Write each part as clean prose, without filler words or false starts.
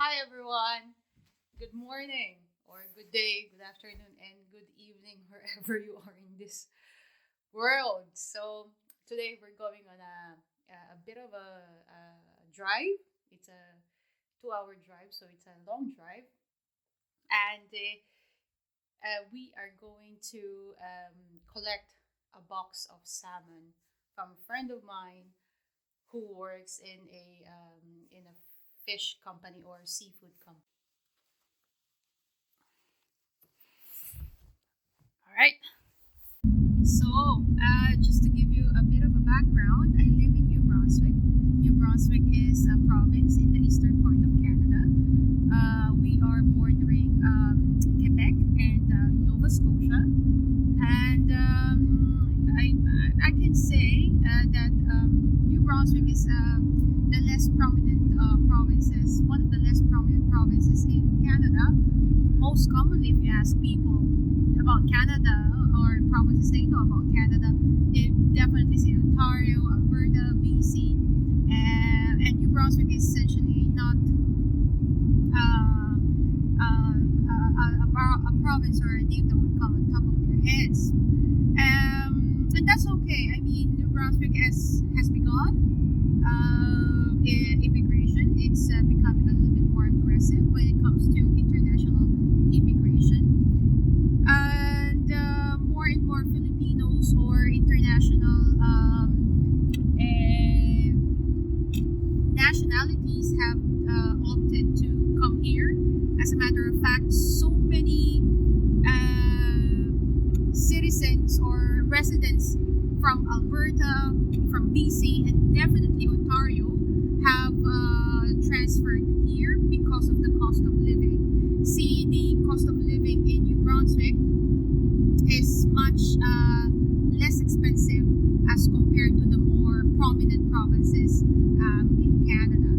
Hi, everyone. Good morning, or good day, good afternoon, and good evening, wherever you are in this world. So, today we're going on a bit of a drive. It's a 2 hour drive, so it's a long drive. And we are going to collect a box of salmon from a friend of mine who works in a fish company or seafood company. All right. So, just to give you a bit of a background, I live in New Brunswick. New Brunswick is a province in the eastern part of Canada. We are bordering Quebec and Nova Scotia, and I can say that New Brunswick is the less prominent provinces, one of the less prominent provinces in Canada. Most commonly, if you ask people about Canada or provinces they know about Canada, they definitely say Ontario, Alberta, BC, and New Brunswick is essentially not a province or a name that would come on top of their heads. And that's okay. I mean, New Brunswick has begun immigration. It's becoming a little bit more aggressive when it comes to international immigration. And more and more Filipinos or international nationalities have opted to come here. As a matter of fact, so many citizens or residents from Alberta, from BC, and definitely Ontario have transferred here because of the cost of living. See, the cost of living in New Brunswick is much less expensive as compared to the more prominent provinces in Canada.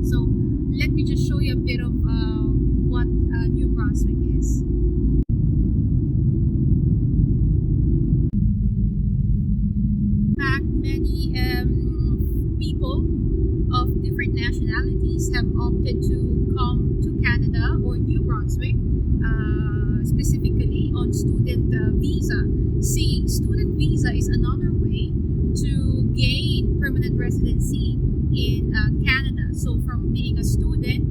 So let me just show you a bit of what New Brunswick is. In fact, many people of different nationalities have opted to come to Canada or New Brunswick, specifically on student visa. See, student visa is another way to gain permanent residency in Canada. So from being a student,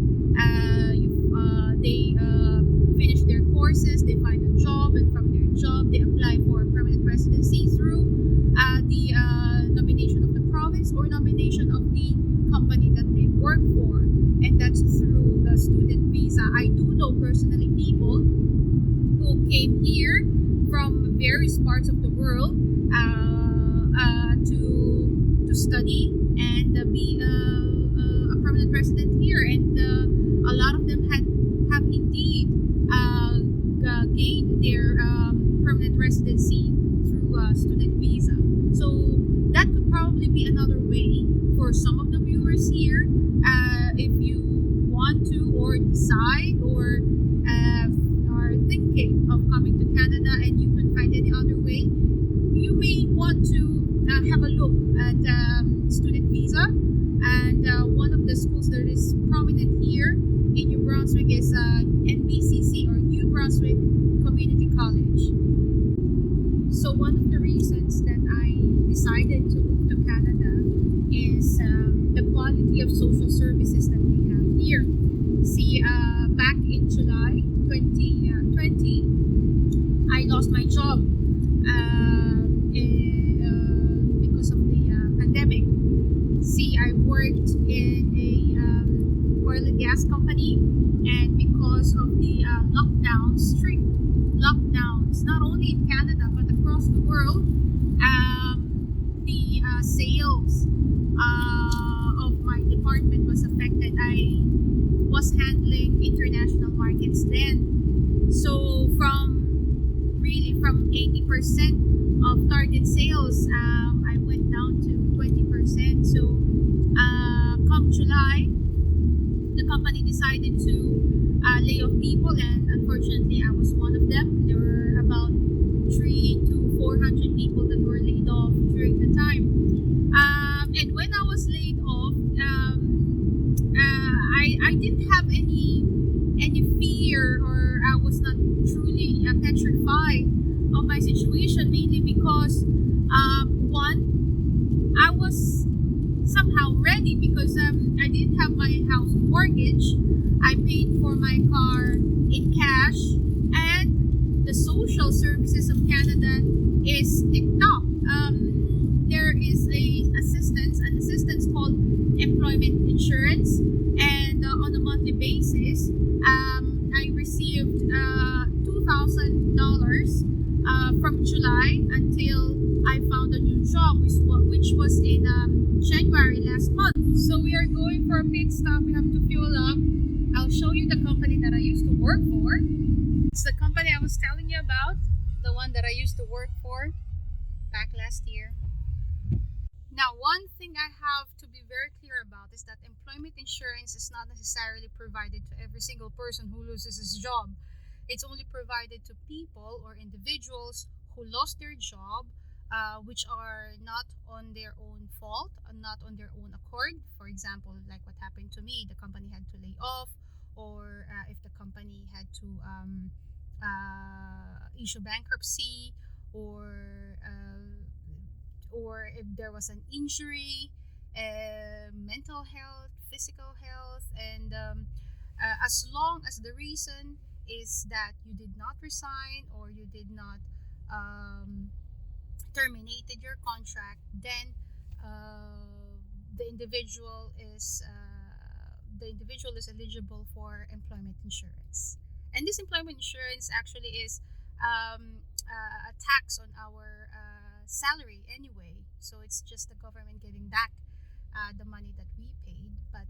they finish their courses, they find a job, and from their job they apply for permanent residency through the nomination of the province or nomination of the company that they work for, and that's through the student visa. I do know personally people who came here from various parts of the world to study and be a permanent resident here, and a lot of them have indeed gained their permanent residency through student visa. So that could probably be another way for some of the viewers here, if you want to or decide or are thinking of coming to Canada and you can find any other way, you may want to have a look at student visa. And one of the schools that is prominent here in New Brunswick is NBCC, or New Brunswick Community College. So one of the reasons that I decided to move to Canada is the quality of social services that they have here. See, back in July 2020, I lost my job because of the pandemic. See, I worked in a oil and gas company, and because of the strict lockdowns, not only in Canada but across the world, the sales of my department was affected. I was handling international markets then, so from 80% of target sales, I went down to 20%. So come July, the company decided to lay off people, and unfortunately I was one of them. There were about 300 to 400 people that were laid off during the time, and when I was laid off, I didn't have any any fear, or I was not truly petrified of my situation, mainly because one, I was somehow ready because I didn't have my house mortgage. I paid for my car in cash, and the social services of Canada is TikTok. There is an assistance called employment insurance, and on a monthly basis, I received $2,000 from July until I found a new job, which was in January last month. So we are going for a pit stop. We have to fuel up. I'll show you the company that I used to work for. It's the company I was telling you about, the one that I used to work for back last year. Now, one thing I have to be very clear about is that employment insurance is not necessarily provided to every single person who loses his job. It's only provided to people or individuals who lost their job, which are not on their own fault, not on their own accord. For example, like what happened to me, the company had to lay off, or if the company had to issue bankruptcy, or if there was an injury, mental health, physical health, and as long as the reason is that you did not resign or you did not terminated your contract, then the individual is eligible for employment insurance. And this employment insurance actually is a tax on our salary anyway, so it's just the government giving back the money that we paid. But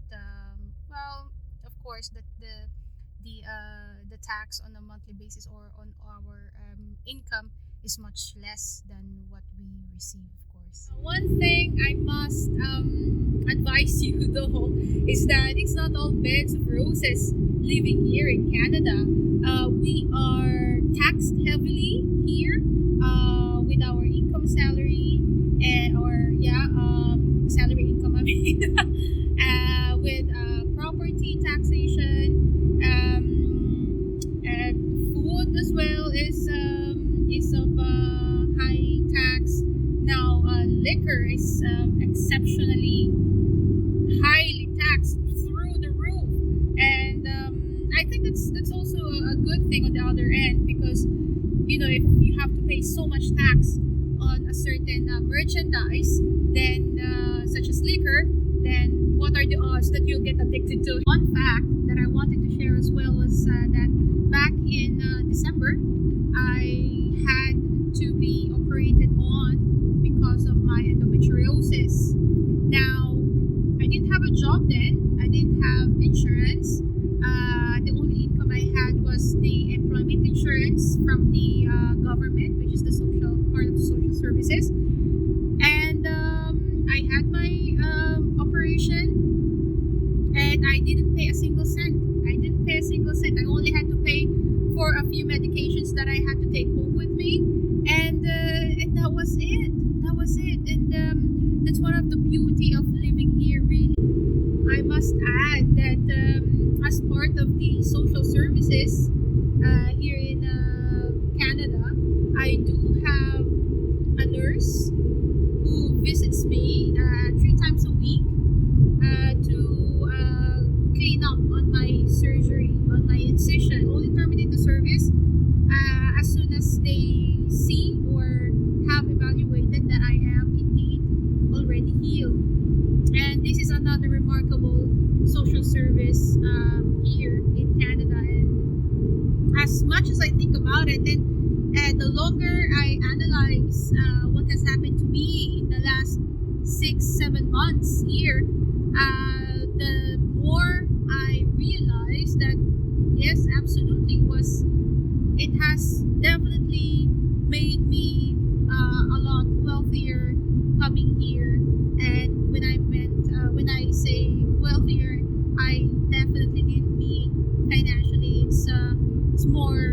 well, of course, the tax on a monthly basis or on our income is much less than what we receive, of course. One thing I must advise you though is that it's not all beds of roses living here in Canada. We are taxed heavily here with our income salary, salary income, I mean, with property taxation, food as well is of high tax. Now, liquor is exceptionally highly taxed through the roof, and I think that's also a good thing on the other end, because if you have to pay so much tax on a certain merchandise, then such as liquor, then what are the odds that you'll get addicted to it? One fact that I wanted to share as well was that back in December, I had to be operated on because of my endometriosis. Now, I didn't have a job then. I didn't have insurance. The only income I had was the employment insurance from the government, which is the part of the social services. And I had my operation, and I didn't pay a single cent. I only had to pay for a few medications that I had to take home with me, and that was it. And that's one of the beauty of living here, really. I must add that as part of the social services here in Canada, I do have a nurse who visits me 3 times a week to clean up on my surgery, on my incision. Only terminate the service as soon as they see or have evaluated that I am indeed already healed. And this is another remarkable social service here in Canada. And as much as I think about it, and the longer I analyze what has happened to me in the last 6-7 months here, the more I realize that yes, absolutely, it has definitely made me a lot wealthier coming here. And when I say wealthier, I definitely didn't mean financially. It's more